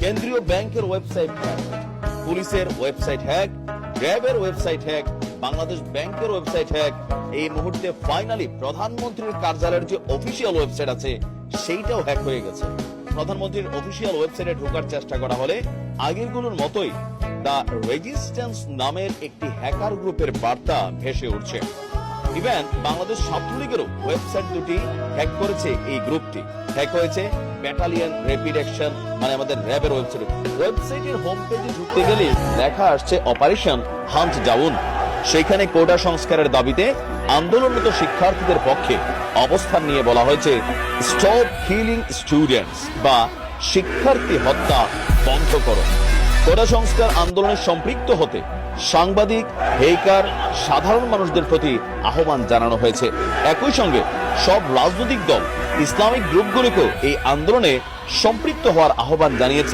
কেন্দ্রীয় ব্যাংকের website hack, পুলিশের ওয়েবসাইট হ্যাক, র্যাবের ওয়েবসাইট হ্যাক, বাংলাদেশ ব্যাংকের ওয়েবসাইট হ্যাক। এই মুহূর্তে ফাইনালি প্রধানমন্ত্রীর কার্যালয়ের যে অফিসিয়াল ওয়েবসাইট আছে সেইটাও হ্যাক হয়ে গেছে। প্রধানমন্ত্রীর অফিসিয়াল ওয়েবসাইটে ঢোকার চেষ্টা করা হলে আগেরগুলোর মতোই দ্য রেজিস্ট্যান্স নামের একটি হ্যাকার গ্রুপের বার্তা ভেসে উঠছে। ইভেন বাংলাদেশ ছাত্রলীগেরও ওয়েবসাইট দুটি হ্যাক করেছে এই গ্রুপটি। হ্যাক হয়েছে ব্যাটালিয়ন র্যাপিড অ্যাকশন মানে আমাদের র্যাবের ওয়েবসাইট। ওয়েবসাইটের হোম পেজে ঢুকতে গেলে লেখা আসছে অপারেশন হান্ট ডাউন। সেখানে কোটা সংস্কারের দাবিতে আন্দোলনরত শিক্ষার্থীদের পক্ষে অবস্থান নিয়ে বলা হয়েছে স্টপ কিলিং স্টুডেন্টস বা শিক্ষার্থী হত্যা বন্ধ করো। কোটা সংস্কার আন্দোলনে সম্পৃক্ত হতে সাংবাদিক, হ্যাকার, সাধারণ মানুষদের প্রতি আহ্বান জানানো হয়েছে। একই সঙ্গে সব রাজনৈতিক দল, ইসলামিক গ্রুপগুলিকেও এই আন্দোলনে সম্পৃক্ত হওয়ার আহ্বান জানিয়েছে।